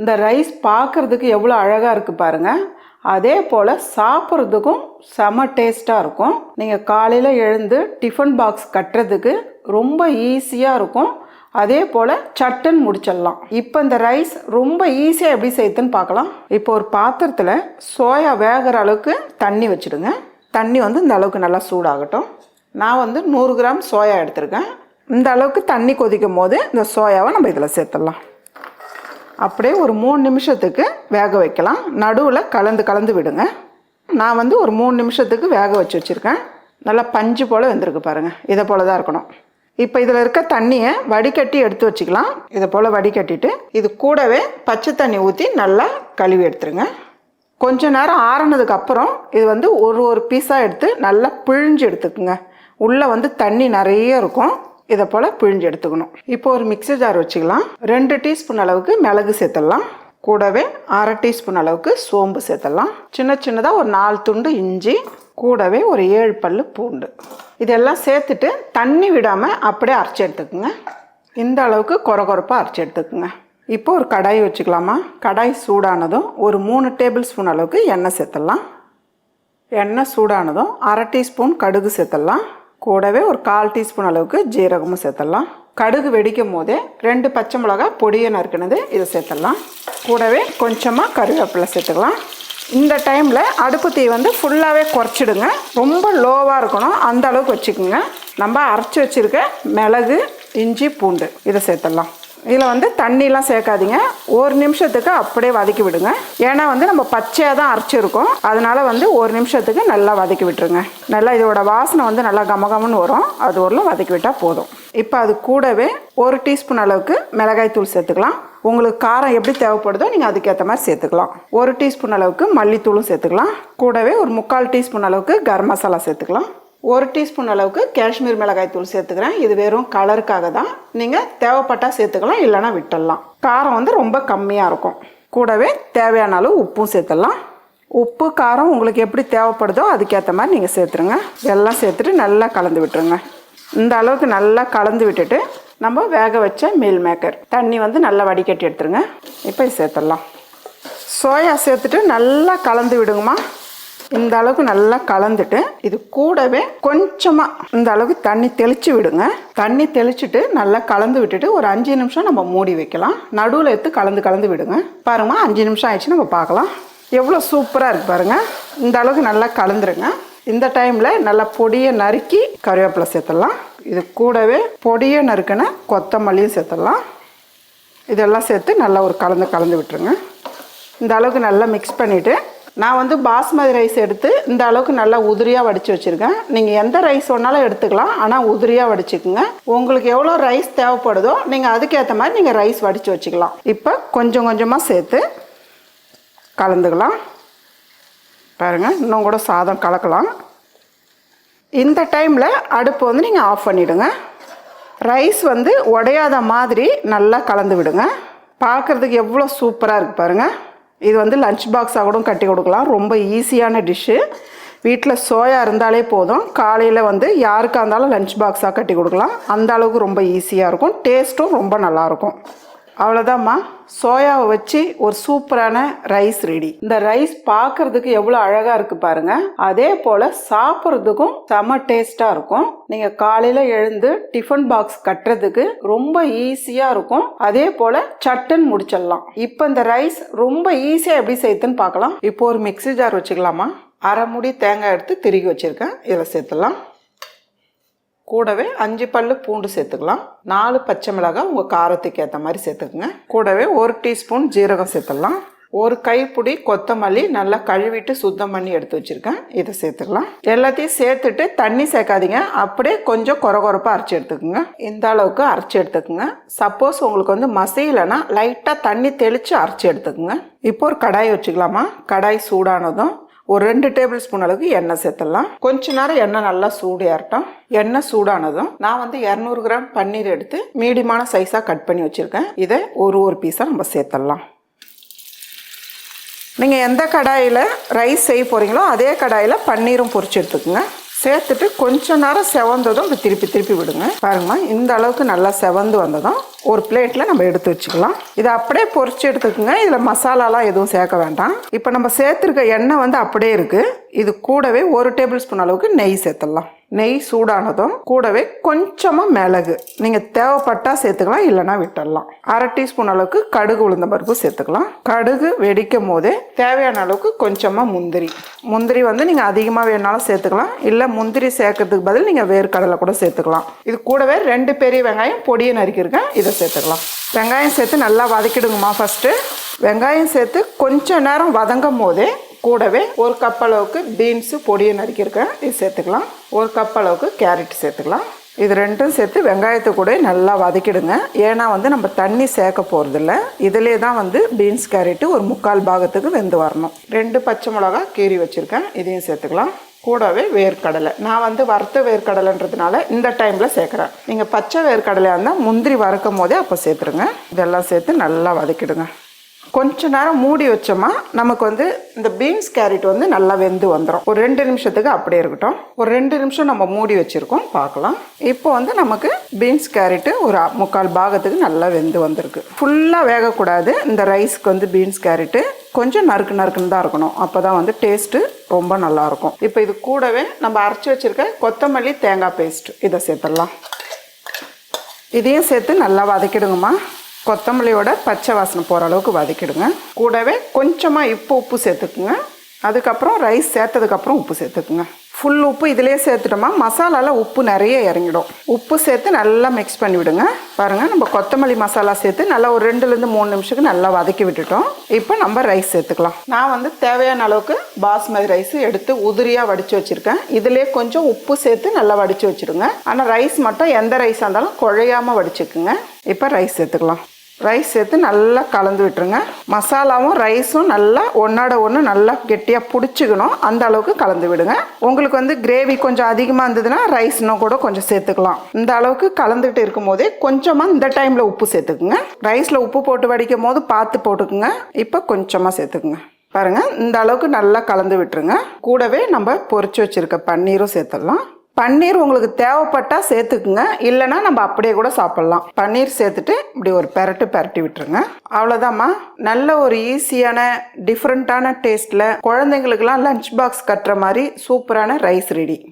இந்த ரைஸ் பார்க்குறதுக்கு எவ்வளோ அழகாக இருக்குது பாருங்கள். அதே போல் சாப்பிட்றதுக்கும் செம டேஸ்ட்டாக இருக்கும். நீங்கள் காலையில் எழுந்து டிஃபன் பாக்ஸ் கட்டுறதுக்கு ரொம்ப ஈஸியாக இருக்கும். அதே போல் சட்டுன்னு முடிச்சிடலாம். இப்போ இந்த ரைஸ் ரொம்ப ஈஸியாக எப்படி செய்யுதுன்னு பார்க்கலாம். இப்போ ஒரு பாத்திரத்தில் சோயா வேகிற அளவுக்கு தண்ணி வச்சுடுங்க. தண்ணி இந்த அளவுக்கு நல்லா சூடாகட்டும். நான் 100 கிராம் சோயா எடுத்திருக்கேன். இந்த அளவுக்கு தண்ணி கொதிக்கும் போது இந்த சோயாவை நம்ம இதில் சேர்த்துடலாம். அப்படியே ஒரு 3 நிமிஷத்துக்கு வேக வைக்கலாம். நடுவில் கலந்து விடுங்க. நான் ஒரு 3 நிமிஷத்துக்கு வேக வச்சுருக்கேன். நல்லா பஞ்சு போல் வெந்திருக்கு பாருங்கள். இதை போல் தான் இருக்கணும். இப்போ இதில் இருக்க தண்ணியை வடிகட்டி எடுத்து வச்சுக்கலாம். இதை போல் வடிகட்டிட்டு இது கூடவே பச்சை தண்ணி ஊற்றி நல்லா கழுவி எடுத்துருங்க. கொஞ்ச நேரம் ஆறுனதுக்கு அப்புறம் இது ஒரு பீஸாக எடுத்து நல்லா பிழிஞ்சு எடுத்துக்குங்க. உள்ளே தண்ணி நிறைய இருக்கும். இதை போல் பிழிஞ்சு எடுத்துக்கணும். இப்போ ஒரு மிக்ஸி ஜார் வச்சுக்கலாம். 2 டீஸ்பூன் அளவுக்கு மிளகு சேர்த்துடலாம். கூடவே 1/2 டீஸ்பூன் அளவுக்கு சோம்பு சேர்த்துடலாம். சின்னதாக ஒரு 4 துண்டு இஞ்சி, கூடவே ஒரு 7 பல்லு பூண்டு. இதெல்லாம் சேர்த்துட்டு தண்ணி விடாமல் அப்படியே அரைச்சி எடுத்துக்குங்க. இந்த அளவுக்கு கொரகொரப்பாக அரைச்சி எடுத்துக்குங்க. இப்போ ஒரு கடாய் வச்சுக்கலாமா. கடாய் சூடானதும் ஒரு 3 டேபிள் ஸ்பூன் அளவுக்கு எண்ணெய் சேர்த்துடலாம். எண்ணெய் சூடானதும் 1/2 டீஸ்பூன் கடுகு சேர்த்துடலாம். கூடவே ஒரு 1/4 டீஸ்பூன் அளவுக்கு ஜீரகமும் சேர்த்துடலாம். கடுகு வெடிக்கும் போதே 2 பச்சை மிளகாய் பொடியை நறுக்கினது இதை சேர்த்துடலாம். கூடவே கொஞ்சமாக கருவேப்பிலை சேர்த்துக்கலாம். இந்த டைமில் அடுப்பு தீ ஃபுல்லாகவே குறைச்சிடுங்க. ரொம்ப லோவாக இருக்கணும், அந்த அளவுக்கு வச்சுக்கோங்க. நம்ம அரைச்சி வச்சுருக்க மிளகு, இஞ்சி, பூண்டு இதை சேர்த்துடலாம். இதில் தண்ணிலாம் சேர்க்காதீங்க. 1 நிமிஷத்துக்கு அப்படியே வதக்கி விடுங்க. ஏன்னா நம்ம பச்சையாக தான் அரைச்சிருக்கோம். அதனால் 1 நிமிஷத்துக்கு நல்லா வதக்கி விட்டுருங்க. நல்லா இதோட வாசனை நல்லா கமகமன்னு வரும். அது ஒரு வதக்கி விட்டால் போதும். இப்போ அது கூடவே 1 டீஸ்பூன் அளவுக்கு மிளகாய் தூள் சேர்த்துக்கலாம். உங்களுக்கு காரம் எப்படி தேவைப்படுதோ நீங்கள் அதுக்கேற்ற மாதிரி சேர்த்துக்கலாம். 1 டீஸ்பூன் அளவுக்கு மல்லித்தூளும் சேர்த்துக்கலாம். கூடவே ஒரு 3/4 டீஸ்பூன் அளவுக்கு கரம் மசாலா சேர்த்துக்கலாம். 1 டீஸ்பூன் அளவுக்கு காஷ்மீர் மிளகாய் தூள் சேர்த்துக்கிறேன். இது வெறும் கலருக்காக தான். நீங்கள் தேவைப்பட்டால் சேர்த்துக்கலாம், இல்லைனா விட்டுடலாம். காரம் ரொம்ப கம்மியாக இருக்கும். கூடவே தேவையான அளவு உப்பும் சேர்த்துடலாம். உப்பு காரம் உங்களுக்கு எப்படி தேவைப்படுதோ அதுக்கேற்ற மாதிரி நீங்கள் சேர்த்துருங்க. எல்லாம் சேர்த்துட்டு நல்லா கலந்து விட்டுருங்க. இந்த அளவுக்கு நல்லா கலந்து விட்டுட்டு நம்ம வேக வச்ச மீல் மேக்கர் தண்ணி நல்லா வடிகட்டி எடுத்துருங்க. இப்போ சேர்த்துடலாம். சோயா சேர்த்துட்டு நல்லா கலந்து விடுங்கம்மா. இந்த அளவுக்கு நல்லா கலந்துட்டு இது கூடவே கொஞ்சமாக இந்த அளவுக்கு தண்ணி தெளித்து விடுங்க. தண்ணி தெளிச்சுட்டு நல்லா கலந்து விட்டுட்டு ஒரு 5 நிமிஷம் நம்ம மூடி வைக்கலாம். நடுவில் எடுத்து கலந்து விடுங்க. பாருங்கள், 5 நிமிஷம் ஆயிடுச்சு. நம்ம பார்க்கலாம். எவ்வளோ சூப்பராக இருக்குது பாருங்கள். இந்த அளவுக்கு நல்லா கலந்துருங்க. இந்த டைமில் நல்லா பொடியை நறுக்கி கருவேப்பிலை சேர்த்துடலாம். இது கூடவே பொடியை நறுக்கின கொத்தமல்லியும் சேர்த்துடலாம். இதெல்லாம் சேர்த்து நல்லா ஒரு கலந்து விட்டுருங்க. இந்த அளவுக்கு நல்லா மிக்ஸ் பண்ணிவிட்டு நான் பாஸ்மதி ரைஸ் எடுத்து இந்த அளவுக்கு நல்லா உதிரியாக வடித்து வச்சுருக்கேன். நீங்கள் எந்த ரைஸ் வேணாலும் எடுத்துக்கலாம், ஆனால் உதிரியாக வடிச்சுக்குங்க. உங்களுக்கு எவ்வளோ ரைஸ் தேவைப்படுதோ நீங்கள் அதுக்கேற்ற மாதிரி நீங்கள் ரைஸ் வடித்து வச்சுக்கலாம். இப்போ கொஞ்சம் கொஞ்சமாக சேர்த்து கலந்துக்கலாம். பாருங்கள், இன்னும் கூட சாதம் கலக்கலாம். இந்த டைமில் அடுப்பு நீங்கள் ஆஃப் பண்ணிவிடுங்க. ரைஸ் உடையாத மாதிரி நல்லா கலந்து விடுங்க. பார்க்குறதுக்கு எவ்வளோ சூப்பராக இருக்குது பாருங்கள். இது லஞ்ச் பாக்ஸாக கூட கட்டி கொடுக்கலாம். ரொம்ப ஈஸியான டிஷ்ஷு. வீட்டில் சோயா இருந்தாலே போதும். காலையில் யாருக்காக இருந்தாலும் லஞ்ச் பாக்ஸாக கட்டி கொடுக்கலாம். அந்த அளவுக்கு ரொம்ப ஈஸியாக இருக்கும். டேஸ்ட்டும் ரொம்ப நல்லாயிருக்கும். அவ்வளோதாம்மா, சோயாவை வச்சு ஒரு சூப்பரான ரைஸ் ரெடி. இந்த ரைஸ் பார்க்கறதுக்கு எவ்வளோ அழகாக இருக்குது பாருங்கள். அதே போல் சாப்பிட்றதுக்கும் செம டேஸ்ட்டாக இருக்கும். நீங்கள் காலையில் எழுந்து டிஃபன் பாக்ஸ் கட்டுறதுக்கு ரொம்ப ஈஸியாக இருக்கும். அதே போல் சட்டுன்னு முடிச்சிடலாம். இப்போ இந்த ரைஸ் ரொம்ப ஈஸியாக எப்படி செய்யுதுன்னு பார்க்கலாம். இப்போ ஒரு மிக்ஸி ஜார் வச்சுக்கலாமா. 1/2 மூடி தேங்காய் எடுத்து திருகி வச்சுருக்கேன். இதில் சேர்த்துடலாம். கூடவே 5 பல்லு பூண்டு சேர்த்துக்கலாம். 4 பச்சை மிளகாய் உங்கள் காரத்துக்கு ஏற்ற மாதிரி சேர்த்துக்குங்க. கூடவே 1 டீஸ்பூன் ஜீரகம் சேர்த்துடலாம். ஒரு கைப்பிடி கொத்தமல்லி நல்லா கழுவிட்டு சுத்தம் பண்ணி எடுத்து வச்சுருக்கேன். இதை சேர்த்துக்கலாம். எல்லாத்தையும் சேர்த்துட்டு தண்ணி சேர்க்காதீங்க. அப்படியே கொஞ்சம் கொரகொரப்பாக அரைச்சி எடுத்துக்குங்க. இந்த அளவுக்கு அரைச்சி எடுத்துக்குங்க. சப்போஸ் உங்களுக்கு மசியலைன்னா லைட்டாக தண்ணி தெளித்து அரைச்சி எடுத்துக்குங்க. இப்போ ஒரு கடாய் வச்சுக்கலாமா. கடாய் சூடானதும் ஒரு 2 டேபிள் ஸ்பூன் அளவுக்கு எண்ணெய் சேர்த்துடலாம். கொஞ்ச நேரம் எண்ணெய் நல்லா சூடு ஏறட்டும். எண்ணெய் சூடானதும் நான் 200 கிராம் பன்னீர் எடுத்து மீடியமான சைஸாக கட் பண்ணி வச்சுருக்கேன். இதை ஒரு பீஸாக நம்ம சேர்த்துடலாம். நீங்கள் எந்த கடாயில் ரைஸ் செய்ய போகிறீங்களோ அதே கடாயில் பன்னீரும் பொரிச்சு எடுத்துக்கோங்க. சேர்த்துட்டு கொஞ்ச நேரம் செவந்ததும் இப்படி திருப்பி திருப்பி விடுங்க. பாருங்கம்மா, இந்த அளவுக்கு நல்லா செவந்து வந்ததும் ஒரு பிளேட்டில் நம்ம எடுத்து வச்சுக்கலாம். இதை அப்படியே பொரிச்சு எடுத்துக்கோங்க. இதில் மசாலாலாம் எதுவும் சேர்க்க வேண்டாம். இப்போ நம்ம சேர்த்துருக்க எண்ணெய் வந்து அப்படியே இருக்குது. இது கூடவே 1 டேபிள் ஸ்பூன் அளவுக்கு நெய் சேர்த்துடலாம். நெய் சூடானதும் கூடவே கொஞ்சமாக மிளகு, நீங்கள் தேவைப்பட்டால் சேர்த்துக்கலாம், இல்லைனா விட்டுடலாம். 1/2 டீஸ்பூன் அளவுக்கு கடுகு உளுந்த பருப்பு சேர்த்துக்கலாம். கடுகு வெடிக்கும் போதே தேவையான அளவுக்கு கொஞ்சமாக முந்திரி வந்து நீங்கள் அதிகமாக வேணாலும் சேர்த்துக்கலாம், இல்லை முந்திரி சேர்க்கறதுக்கு பதில் நீங்கள் வேர்க்கடலை கூட சேர்த்துக்கலாம். இது கூடவே 2 பெரிய வெங்காயம் பொடியை நறுக்கியிருக்கேன், இதை சேர்த்துக்கலாம். வெங்காயம் சேர்த்து நல்லா வதக்கிடுங்கம்மா. ஃபஸ்ட்டு வெங்காயம் சேர்த்து கொஞ்சம் நேரம் வதங்கும் போதே கூடவே 1 கப் அளவுக்கு பீன்ஸு பொடியை நறுக்கியிருக்கேன், இது சேர்த்துக்கலாம். 1 கப் அளவுக்கு கேரட் சேர்த்துக்கலாம். இது ரெண்டும் சேர்த்து வெங்காயத்தை கூட நல்லா வதக்கிடுங்க. ஏன்னா வந்து நம்ம தண்ணி சேர்க்க போகிறதில்ல, இதிலே தான் வந்து பீன்ஸ் கேரட்டு ஒரு 3/4 பாகத்துக்கு வெந்து வரணும். 2 பச்சை மிளகா கீறி வச்சுருக்கேன், இதையும் சேர்த்துக்கலாம். கூடவே வேர்க்கடலை, நான் வந்து வறுத்த வேர்க்கடலைன்றதுனால இந்த டைமில் சேர்க்குறேன். நீங்கள் பச்சை வேர்க்கடலையாக இருந்தால் முந்திரி வறுக்கும் போதே அப்போ சேர்த்துருங்க. இதெல்லாம் சேர்த்து நல்லா வதக்கிடுங்க. கொஞ்ச நேரம் மூடி வச்சோமா நமக்கு வந்து இந்த பீன்ஸ் கேரட் வந்து நல்லா வெந்து வந்துடும். ஒரு 2 நிமிஷத்துக்கு அப்படியே இருக்கட்டும். ஒரு 2 நிமிஷம் நம்ம மூடி வச்சுருக்கோம், பார்க்கலாம். இப்போ வந்து நமக்கு பீன்ஸ் கேரட்டு ஒரு 3/4 பாகத்துக்கு நல்லா வெந்து வந்திருக்கு. ஃபுல்லாக வேகக்கூடாது. இந்த ரைஸ்க்கு வந்து பீன்ஸ் கேரட்டு கொஞ்சம் நறுக்குன்னு தான் இருக்கணும், அப்போ தான் வந்து டேஸ்ட்டு ரொம்ப நல்லாயிருக்கும். இப்போ இது கூடவே நம்ம அரைச்சி வச்சுருக்க கொத்தமல்லி தேங்காய் பேஸ்ட் இதை சேர்த்துடலாம். இதையும் சேர்த்து நல்லா வதக்கிடுங்கம்மா. கொத்தமல்லியோட பச்சை வாசனை போகிற அளவுக்கு வதக்கிடுங்க. கூடவே கொஞ்சமாக உப்பு சேர்த்துக்குங்க. அதுக்கப்புறம் ரைஸ் சேர்த்ததுக்கப்புறம் உப்பு சேர்த்துக்குங்க. ஃபுல் உப்பு இதிலே சேர்த்துட்டோமா மசாலாவில் உப்பு நிறைய இறங்கிடும். உப்பு சேர்த்து நல்லா மிக்ஸ் பண்ணி விடுங்க. பாருங்கள், நம்ம கொத்தமல்லி மசாலா சேர்த்து நல்லா ஒரு 2லேருந்து 3 நிமிஷத்துக்கு நல்லா வதக்கி விட்டுட்டோம். இப்போ நம்ம ரைஸ் சேர்த்துக்கலாம். நான் வந்து தேவையான அளவுக்கு பாஸ்மதி ரைஸ் எடுத்து உதிரியாக வடித்து வச்சுருக்கேன். இதிலே கொஞ்சம் உப்பு சேர்த்து நல்லா வடித்து வச்சுடுங்க. ஆனால் ரைஸ் மட்டும் எந்த ரைஸாக இருந்தாலும் குழையாமல் வடிச்சுக்குங்க. இப்போ ரைஸ் சேர்த்துக்கலாம். ரைஸ் சேர்த்து நல்லா கலந்து விட்டுருங்க. மசாலாவும் ரைஸும் நல்லா ஒன்றோட ஒன்று நல்லா கெட்டியாக பிடிச்சிக்கணும், அந்த அளவுக்கு கலந்து விடுங்க. உங்களுக்கு வந்து கிரேவி கொஞ்சம் அதிகமாக இருந்ததுன்னா ரைஸ் இன்னும் கூட கொஞ்சம் சேர்த்துக்கலாம். இந்த அளவுக்கு கலந்துட்டு இருக்கும் போதே கொஞ்சமாக இந்த டைமில் உப்பு சேர்த்துக்குங்க. ரைஸில் உப்பு போட்டு வடிக்கும் போது பார்த்து போட்டுக்குங்க. இப்போ கொஞ்சமாக சேர்த்துக்குங்க. பாருங்கள், இந்த அளவுக்கு நல்லா கலந்து விட்டுருங்க. கூடவே நம்ம பொரிச்சு வச்சுருக்க பன்னீரும் சேர்த்துடலாம். பன்னீர் உங்களுக்கு தேவைப்பட்டால் சேர்த்துக்குங்க, இல்லைனா நம்ம அப்படியே கூட சாப்பிட்லாம். பன்னீர் சேர்த்துட்டு இப்படி ஒரு பெரட்டி விட்டுருங்க. அவ்வளோதாம்மா. நல்ல ஒரு ஈஸியான டிஃப்ரெண்ட்டான டேஸ்ட்டில் குழந்தைங்களுக்கெல்லாம் லஞ்ச் பாக்ஸ் கட்டுற மாதிரி சூப்பரான ரைஸ் ரெடி.